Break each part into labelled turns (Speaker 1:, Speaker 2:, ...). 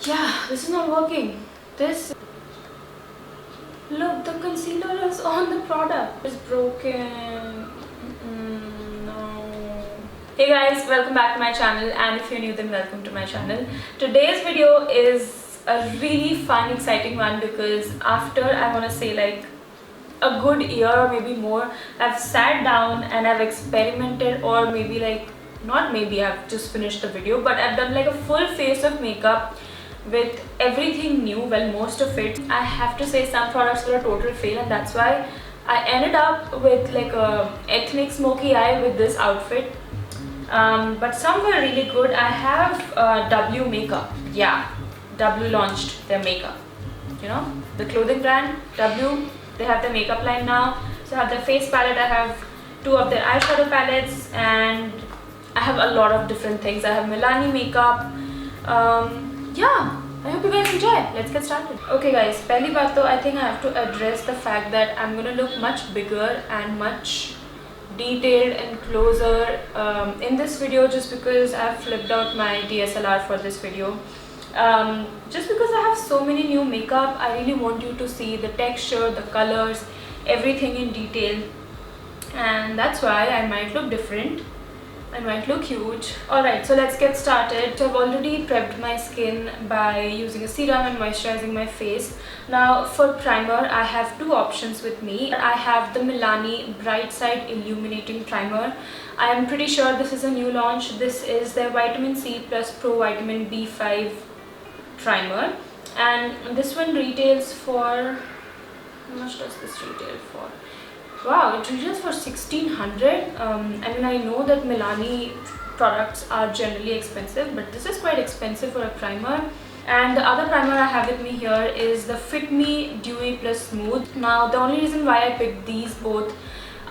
Speaker 1: Yeah, this is not working. This, look, the concealer is on the product. It's broken. No. Hey guys, welcome back to my channel, and if you're new then welcome to my channel. Today's video is a really fun, exciting one because after, I want to say, like a good year or maybe more, I've sat down and I've experimented, or maybe like not maybe, I've just finished the video, but I've done like a full face of makeup with everything new. Well, most of it. I have to say some products were a total fail, and that's why I ended up with like a ethnic smoky eye with this outfit. But some were really good. I have W makeup. Yeah, W launched their makeup, you know, the clothing brand W. They have the makeup line now. So I have the face palette, I have two of their eyeshadow palettes, and I have a lot of different things. I have Milani makeup. Yeah, I hope you guys enjoy. Let's get started. Okay guys, pehli baat to I think I have to address the fact that I'm gonna look much bigger and much detailed and closer in this video, just because I've flipped out my DSLR for this video. Just because I have so many new makeup, I really want you to see the texture, the colors, everything in detail, and that's why I might look different. I might look huge. Alright, so let's get started. So I've already prepped my skin by using a serum and moisturizing my face. Now for primer, I have two options with me. I have the Milani Bright Side Illuminating Primer. I am pretty sure this is a new launch. This is their Vitamin C plus Pro Vitamin B5 primer, and this one retails for, how much does this retail for? Wow, it retails for 1600. I mean, I know that Milani products are generally expensive, but this is quite expensive for a primer. And the other primer I have with me here is the Fit Me Dewy Plus Smooth. Now the only reason why I picked these both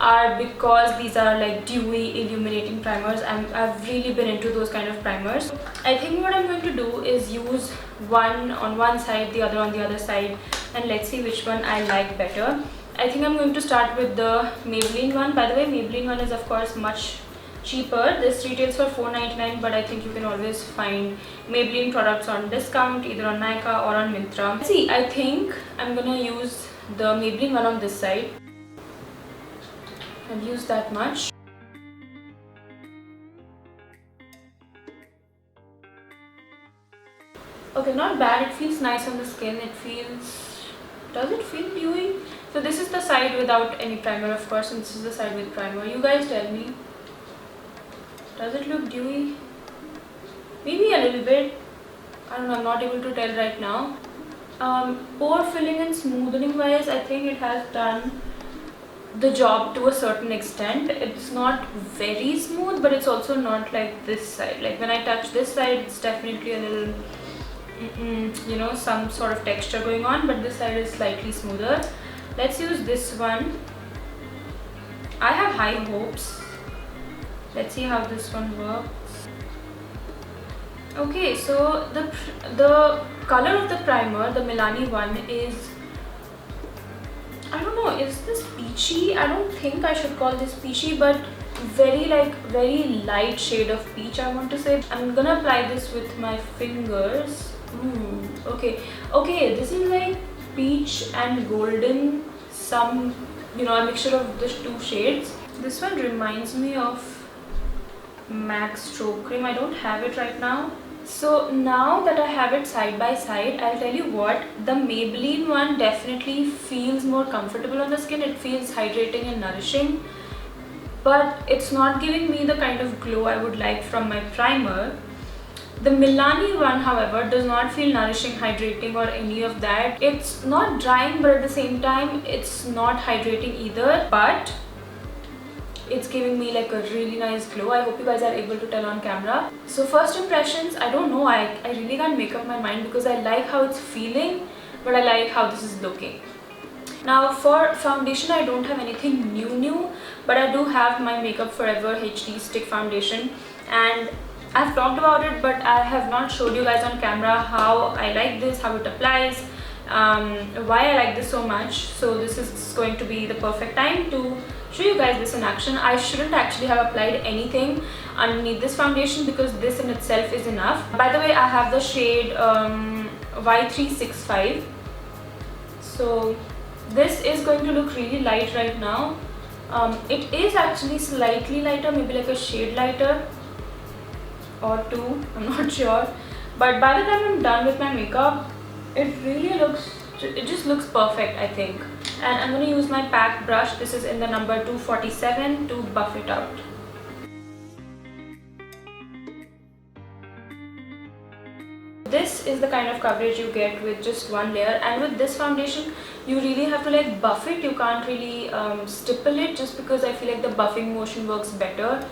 Speaker 1: are because these are like dewy illuminating primers, and I've really been into those kind of primers. I think what I'm going to do is use one on one side, the other on the other side, and let's see which one I like better. I think I'm going to start with the Maybelline one. By the way, Maybelline one is of course much cheaper. This retails for $4.99, but I think you can always find Maybelline products on discount either on Nykaa or on Myntra. See, I think I'm gonna use the Maybelline one on this side. I've used that much. Okay, not bad. It feels nice on the skin. It feels, does it feel dewy? So this is the side without any primer, of course, and this is the side with primer. You guys tell me, does it look dewy? Maybe a little bit. I don't know, I'm not able to tell right now. Pore filling and smoothing wise, I think it has done the job to a certain extent. It's not very smooth, but it's also not like this side. Like when I touch this side, it's definitely a little, you know, some sort of texture going on, but this side is slightly smoother. Let's use this one. I have high hopes. Let's see how this one works. Okay, so the color of the primer, the Milani one, is, I don't know, is this peachy? I don't think I should call this peachy, but very light shade of peach, I want to say. I'm gonna apply this with my fingers. Okay, this is like peach and golden, some, you know, a mixture of the two shades. This one reminds me of MAC Stroke Cream. I don't have it right now. So now that I have it side by side, I'll tell you what, the Maybelline one definitely feels more comfortable on the skin. It feels hydrating and nourishing, but it's not giving me the kind of glow I would like from my primer. The Milani one, however, does not feel nourishing, hydrating or any of that. It's not drying, but at the same time, it's not hydrating either, but it's giving me like a really nice glow. I hope you guys are able to tell on camera. So first impressions, I don't know, I really can't make up my mind because I like how it's feeling, but I like how this is looking. Now for foundation, I don't have anything new, but I do have my Makeup Forever HD Stick Foundation, and I've talked about it, but I have not showed you guys on camera how I like this, how it applies, why I like this so much. So this is going to be the perfect time to show you guys this in action. I shouldn't actually have applied anything underneath this foundation because this in itself is enough. By the way, I have the shade Y365. So this is going to look really light right now. It is actually slightly lighter, maybe like a shade lighter or two, I'm not sure. But by the time I'm done with my makeup, it just looks perfect, I think. And I'm going to use my packed brush. This is in the number 247 to buff it out. This is the kind of coverage you get with just one layer, and with this foundation you really have to like buff it. You can't really stipple it, just because I feel like the buffing motion works better.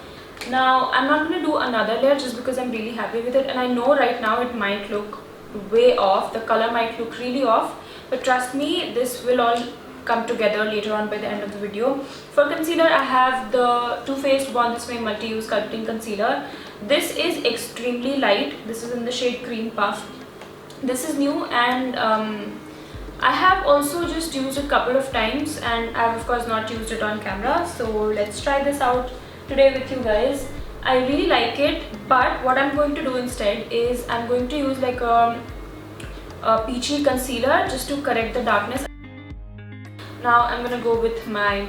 Speaker 1: Now I'm not going to do another layer just because I'm really happy with it, and I know right now it might look way off, the color might look really off, but trust me, this will all come together later on by the end of the video. For concealer, I have the Too Faced Born This Way Multi-Use Sculpting Concealer. This is extremely light. This is in the shade Cream Puff. This is new, and I have also just used it a couple of times, and I've of course not used it on camera. So let's try this out today with you guys. I really like it, but what I'm going to do instead is I'm going to use like a peachy concealer just to correct the darkness. Now I'm gonna go with my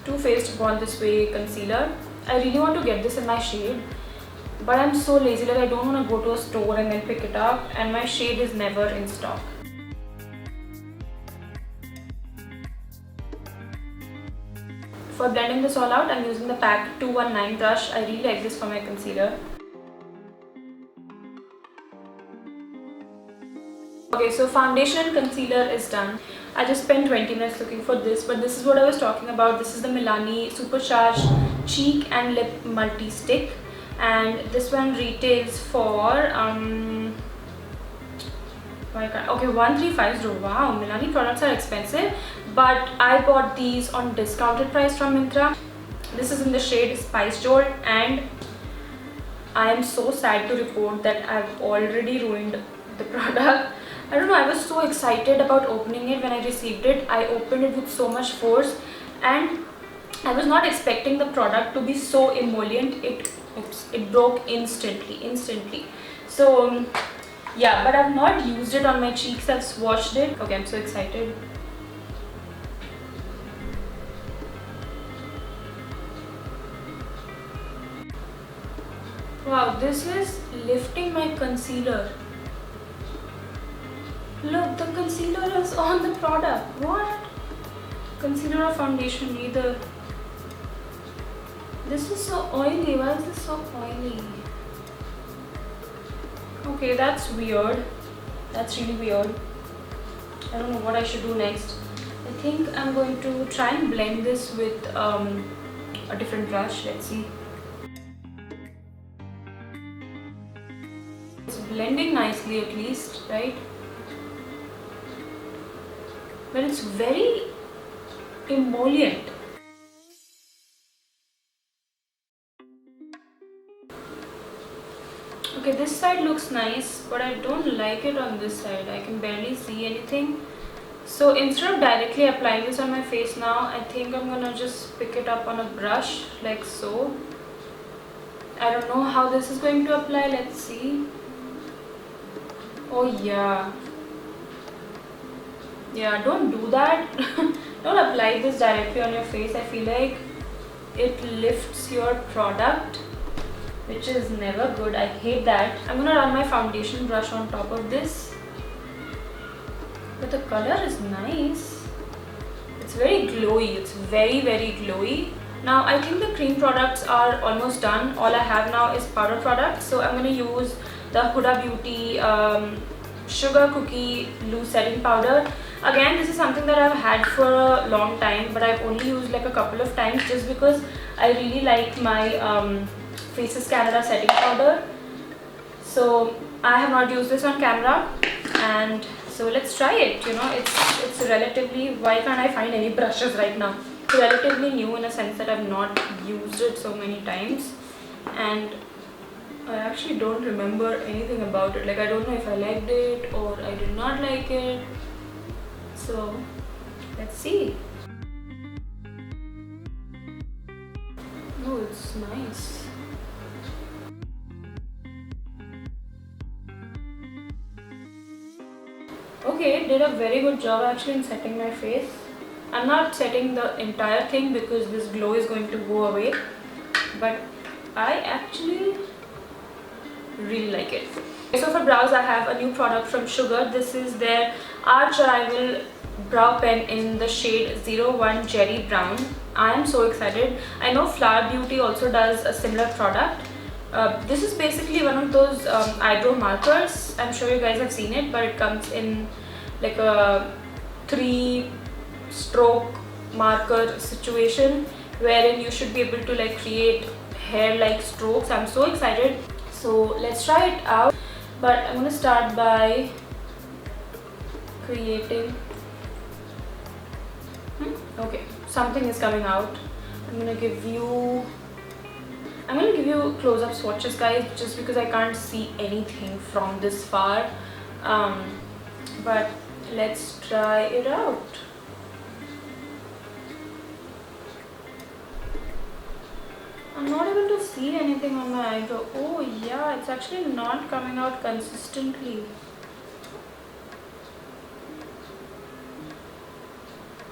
Speaker 1: Too Faced Born This Way concealer. I really want to get this in my shade, but I'm so lazy that I don't want to go to a store and then pick it up, and my shade is never in stock. For blending this all out, I'm using the PAC 219 brush. I really like this for my concealer. Okay, so foundation and concealer is done. I just spent 20 minutes looking for this, but this is what I was talking about. This is the Milani Supercharged Cheek and Lip Multi Stick, and this one retails for okay, 1350. Wow, Milani products are expensive, but I bought these on discounted price from Myntra. This is in the shade Spice Jolt, and I am so sad to report that I've already ruined the product. I don't know, I was so excited about opening it when I received it. I opened it with so much force, and I was not expecting the product to be so emollient. It broke instantly. So yeah, but I've not used it on my cheeks. I've swatched it. Okay, I'm so excited. Wow, this is lifting my concealer. Look, the concealer is on the product. What? Concealer or foundation, neither. This is so oily. Why is this so oily? Okay, that's weird. That's really weird. I don't know what I should do next. I think I'm going to try and blend this with a different brush. Let's see. It's blending nicely at least, right? But it's very emollient. Okay, this side looks nice, but I don't like it on this side. I can barely see anything. So instead of directly applying this on my face now, I think I'm gonna just pick it up on a brush like so. I don't know how this is going to apply. Let's see. Oh yeah. Yeah, don't do that. Don't apply this directly on your face. I feel like it lifts your product, which is never good. I hate that. I'm gonna run my foundation brush on top of this, but the color is nice. It's very glowy. It's very glowy. Now I think the cream products are almost done. All I have now is powder products, so I'm gonna use the Huda Beauty Sugar Cookie Loose Setting Powder. Again, this is something that I've had for a long time, but I've only used like a couple of times just because I really like my Faces Canada setting powder. So I have not used this on camera, and so let's try it. You know, it's relatively, why can't I find any brushes right now? It's relatively new in a sense that I've not used it so many times, and I actually don't remember anything about it. Like, I don't know if I liked it or I did not like it. So let's see. looks nice. Okay, did a very good job actually in setting my face. I'm not setting the entire thing because this glow is going to go away, but I actually really like it. Okay, so for brows I have a new product from Sugar. This is their Arch Arrival brow pen in the shade 01 Cherry Brown. I am so excited. I know Flower Beauty also does a similar product. This is basically one of those eyebrow markers. I'm sure you guys have seen it, but it comes in like a 3-stroke marker situation wherein you should be able to like create hair like strokes. I'm so excited. So let's try it out, but I'm gonna start by creating okay, something is coming out. I'm gonna give you close-up swatches, guys, just because I can't see anything from this far, but let's try it out. I'm not able to see anything on my eyebrow. Oh yeah, it's actually not coming out consistently.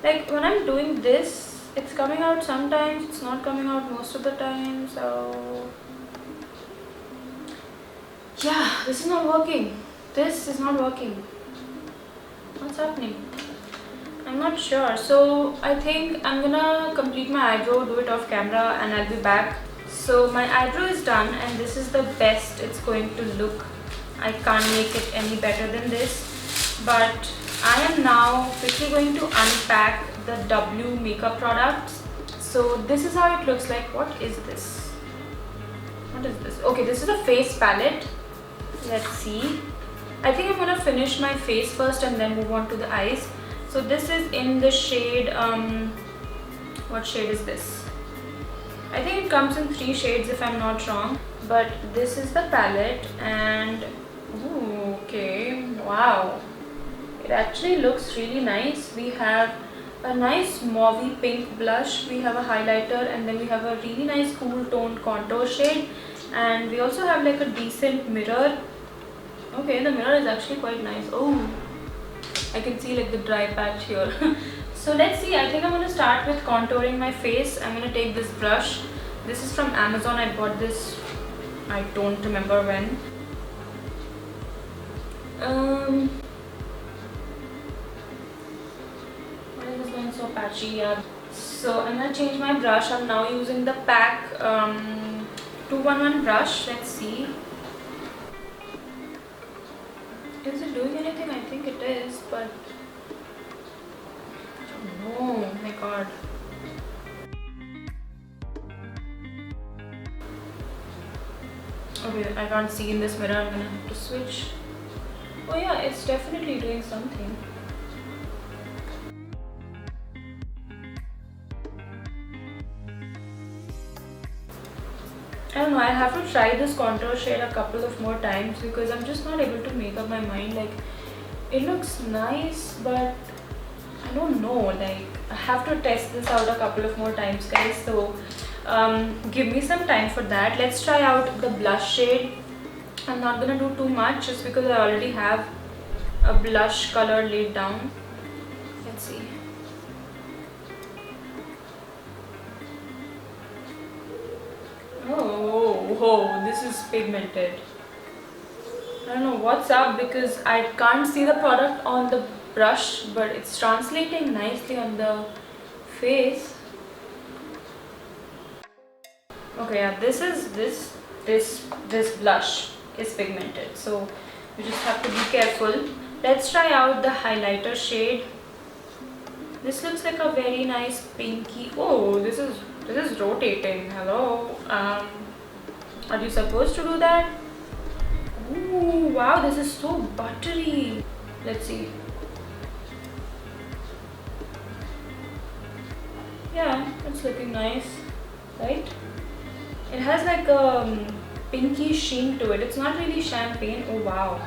Speaker 1: Like when I'm doing this, it's coming out sometimes, it's not coming out most of the time, so yeah, this is not working. This is not working. What's happening? I'm not sure. So I think I'm gonna complete my eyebrow, do it off camera, and I'll be back. So my eyebrow is done and this is the best it's going to look. I can't make it any better than this, but I am now quickly going to unpack the W makeup products. So this is how it looks like. What is this? What is this? Okay, this is a face palette. Let's see. I think I'm gonna finish my face first and then move on to the eyes. So this is in the shade, what shade is this? I think it comes in 3 shades if I'm not wrong. But this is the palette and ooh, okay, wow. It actually looks really nice. We have a nice mauvey pink blush, we have a highlighter, and then we have a really nice cool toned contour shade, and we also have like a decent mirror. Okay, the mirror is actually quite nice. Oh, I can see like the dry patch here. So let's see, I think I'm going to start with contouring my face. I'm going to take this brush. This is from Amazon. I bought this, I don't remember when. Why is this going so patchy? Yeah. So I'm going to change my brush. I'm now using the PAC 211 brush. Let's see. Is it doing anything? I think it is, but oh my god. Okay, I can't see in this mirror. I'm gonna have to switch. Oh yeah, it's definitely doing something. I don't know, I'll have to try this contour shade a couple of more times because I'm just not able to make up my mind. Like, it looks nice, but I don't know, like I have to test this out a couple of more times, guys. So give me some time for that. Let's try out the blush shade. I'm not gonna do too much just because I already have a blush color laid down. Let's see. Oh, this is pigmented. I don't know what's up because I can't see the product on the brush, but it's translating nicely on the face. Okay, yeah, this blush is pigmented, so you just have to be careful. Let's try out the highlighter shade. This looks like a very nice pinky. Oh, this is rotating. Hello. Are you supposed to do that? Ooh, wow, this is so buttery. Let's see. Yeah, it's looking nice, right? It has like a pinky sheen to it. It's not really champagne. Oh wow.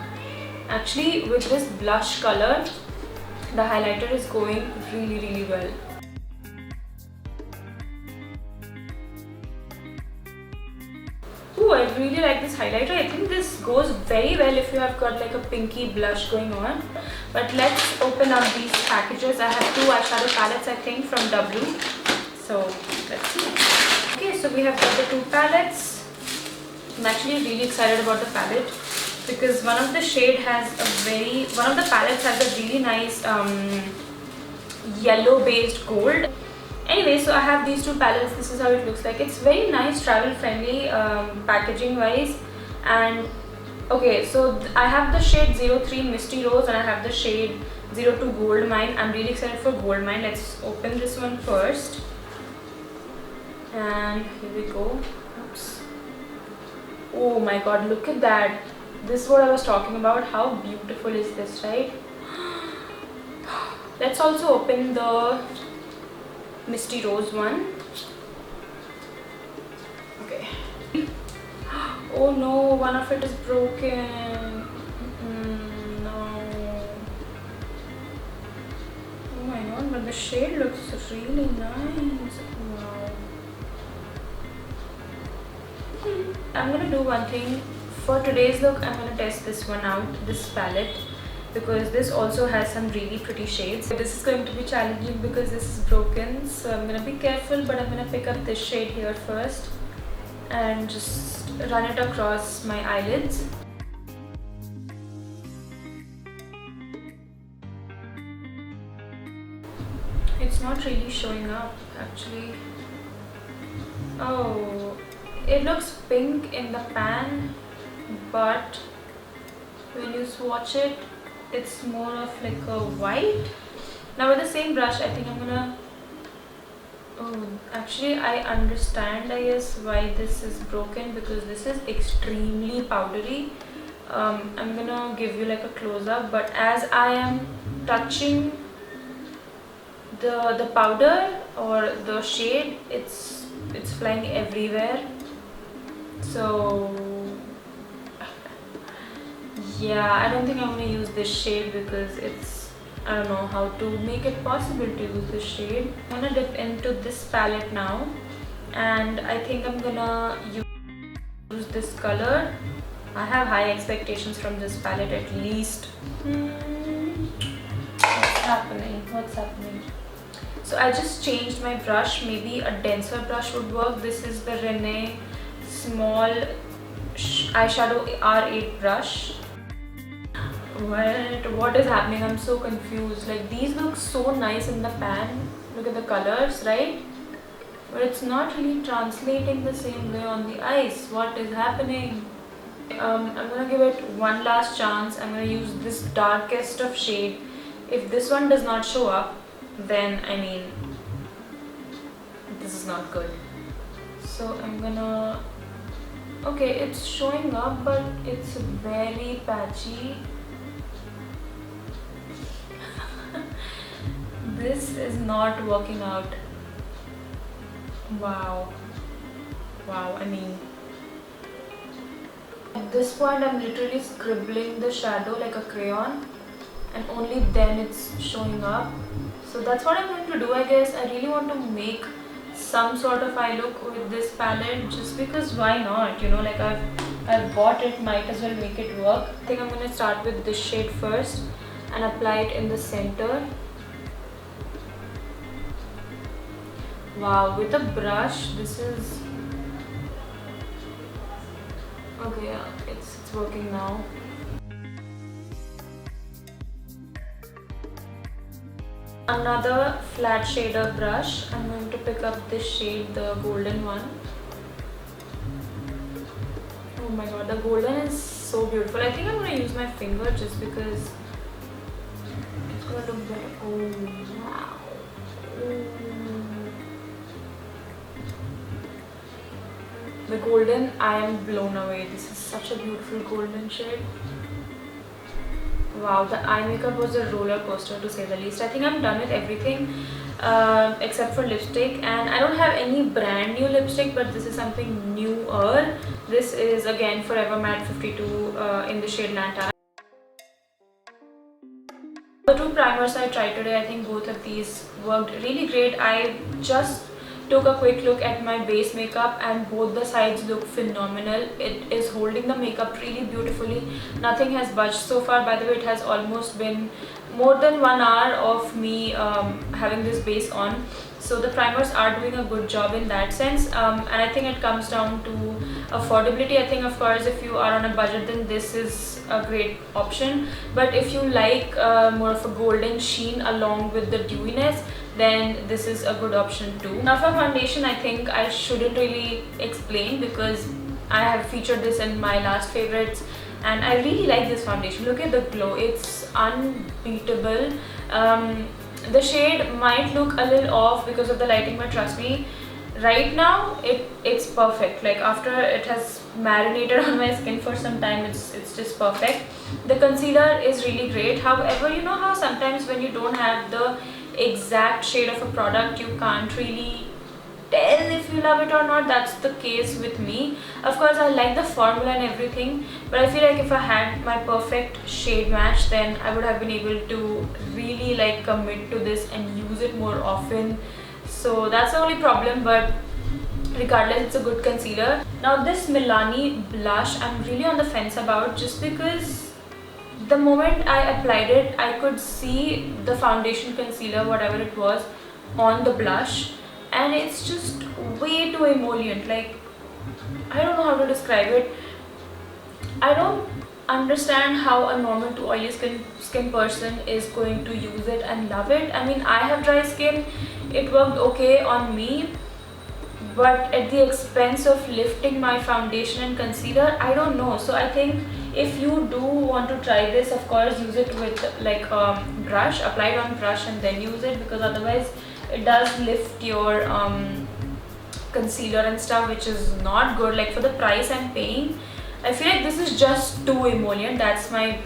Speaker 1: Actually, with this blush color, the highlighter is going really well. highlighter. I think this goes very well if you have got like a pinky blush going on. But let's open up these packages. I have 2 eyeshadow palettes I think from W. So let's see. Okay, so we have got the 2 palettes. I'm actually really excited about the palette because one of the palettes has a really nice yellow based gold. Anyway, so I have these 2 palettes. This is how it looks like. It's very nice, travel friendly packaging wise. And okay, so I have the shade 03 Misty Rose and I have the shade 02 Gold Mine. I'm really excited for Gold Mine. Let's open this one first. And here we go. Oops. Oh my god, look at that. This is what I was talking about. How beautiful is this, right? Let's also open the Misty Rose one. Okay. Oh no, one of it is broken. No. Oh my god, but the shade looks really nice. Wow. I'm gonna do one thing. For today's look, I'm gonna test this one out, this palette, because this also has some really pretty shades. This is going to be challenging because this is broken, so I'm gonna be careful, but I'm gonna pick up this shade here first and just run it across my eyelids. It's not really showing up actually. Oh, it looks pink in the pan, but when you swatch it, it's more of like a white. Now with the same brush, I think I'm gonna, oh, actually I understand I guess why this is broken, because this is extremely powdery. I'm gonna give you like a close-up, but as I am touching the powder or the shade, it's flying everywhere. So yeah, I don't think I'm gonna use this shade because I don't know how to make it possible to use this shade. I'm gonna dip into this palette now, and I think I'm gonna use this color. I have high expectations from this palette at least. What's happening? So I just changed my brush. Maybe a denser brush would work. This is the René small eyeshadow R8 brush. What is happening? I'm so confused. Like, these look so nice in the pan. Look at the colors, right? But it's not really translating the same way on the eyes. What is happening? I'm gonna give it one last chance. I'm gonna use this darkest of shade. If this one does not show up, then I mean, this is not good. So I'm gonna, okay, it's showing up, but it's very patchy. This is not working out. Wow, I mean, at this point I'm literally scribbling the shadow like a crayon, and only then it's showing up. So that's what I'm going to do, I guess. I really want to make some sort of eye look with this palette, just because why not, you know, like I've bought it, might as well make it work. I think I'm going to start with this shade first and apply it in the center. Wow, with a brush, this is okay. Yeah, it's working now. Another flat shader brush. I'm going to pick up this shade, the golden one. Oh my god, the golden is so beautiful. I think I'm going to use my finger just because it's going to look better. Oh wow. The golden, I am blown away. This is such a beautiful golden shade. Wow, the eye makeup was a roller coaster to say the least. I think I'm done with everything except for lipstick, and I don't have any brand new lipstick, but this is something newer. This is again Forever Matte 52 in the shade Lanta. The 2 primers I tried today, I think both of these worked really great. I just took a quick look at my base makeup and both the sides look phenomenal. It is holding the makeup really beautifully. Nothing has budged so far. By the way, it has almost been more than 1 hour of me having this base on. So the primers are doing a good job in that sense, and I think it comes down to affordability. I think of course if you are on a budget, then this is a great option, but if you like more of a golden sheen along with the dewiness, then this is a good option too. Now for foundation, I think I shouldn't really explain because I have featured this in my last favorites, and I really like this foundation. Look at the glow, it's unbeatable. The shade might look a little off because of the lighting, but trust me, right now it's perfect. Like after it has marinated on my skin for some time, it's just perfect. The concealer is really great. However, you know how sometimes when you don't have the exact shade of a product, you can't really tell if you love it or not. That's the case with me. Of course I like the formula and everything, but I feel like if I had my perfect shade match, then I would have been able to really like commit to this and use it more often. So that's the only problem, but regardless, it's a good concealer. Now this Milani blush, I'm really on the fence about, just because the moment I applied it, I could see the foundation, concealer, whatever it was, on the blush, and it's just way too emollient. Like, I don't know how to describe it. I don't understand how a normal to oily skin person is going to use it and love it. I mean, I have dry skin, it worked okay on me, but at the expense of lifting my foundation and concealer, I don't know. So I think if you do want to try this, of course use it with like brush, apply it on brush and then use it, because otherwise it does lift your concealer and stuff, which is not good. Like for the price I'm paying, I feel like this is just too emollient. That's my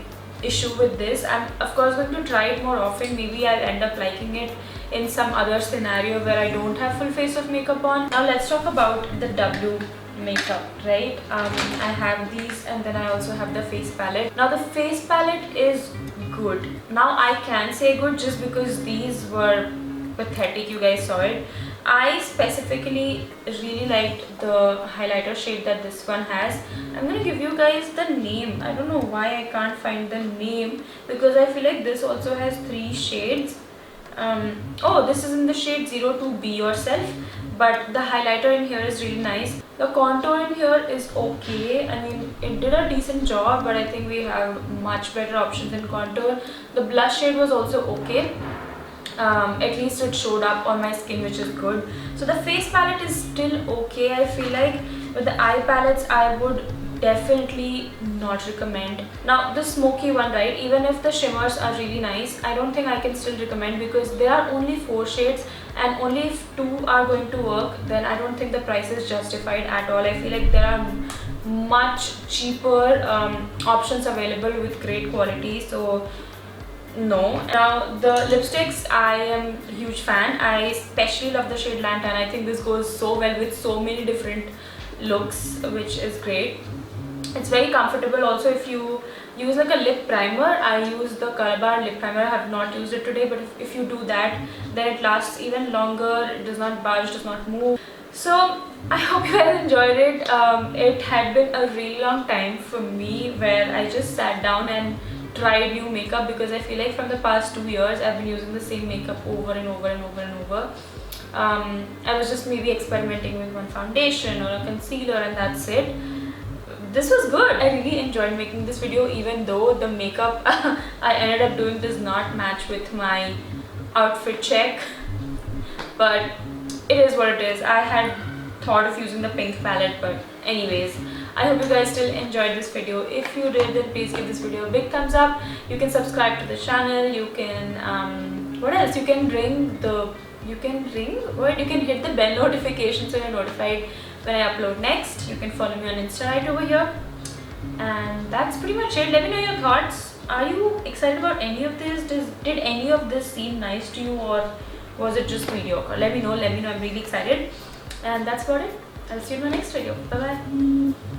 Speaker 1: issue with this. I'm of course going to try it more often. Maybe I'll end up liking it in some other scenario where I don't have full face of makeup on. Now let's talk about the W makeup, right? I have these, and then I also have the face palette. Now the face palette is good. Now I can say good just because these were pathetic, you guys saw it. I specifically really liked the highlighter shade that this one has. I'm gonna give you guys the name. I don't know why I can't find the name, because I feel like this also has 3 shades. Oh, this is in the shade 02 Be Yourself, but the highlighter in here is really nice. The contour in here is okay. I mean, it did a decent job, but I think we have much better options in contour. The blush shade was also okay. At least it showed up on my skin, which is good. So the face palette is still okay, I feel like. But the eye palettes, I would definitely not recommend. Now the smoky one, right, even if the shimmers are really nice, I don't think I can still recommend, because there are only 4 shades, and only if 2 are going to work, then I don't think the price is justified at all. I feel like there are much cheaper options available with great quality, so no. Now the lipsticks, I am a huge fan. I especially love the shade Lantern. I think this goes so well with so many different looks, which is great. It's very comfortable. Also, if you use like a lip primer, I use the Color lip primer. I have not used it today, but if you do that, then it lasts even longer. It does not budge, does not move. So I hope you guys enjoyed it. It had been a really long time for me where I just sat down and tried new makeup, because I feel like from the past 2 years I've been using the same makeup over and over and over and over. I was just maybe experimenting with one foundation or a concealer, and that's it. This was good. I really enjoyed making this video, even though the makeup I ended up doing does not match with my outfit check, but it is what it is. I had thought of using the pink palette, but anyways, I hope you guys still enjoyed this video. If you did, then please give this video a big thumbs up. You can subscribe to the channel. You can what else? You can you can hit the bell notification so you're notified when I upload next. You can follow me on Insta right over here, and that's pretty much it. Let me know your thoughts. Are you excited about any of this? Did any of this seem nice to you, or was it just mediocre? Let me know. I'm really excited, and that's about it. I'll see you in my next video. Bye bye.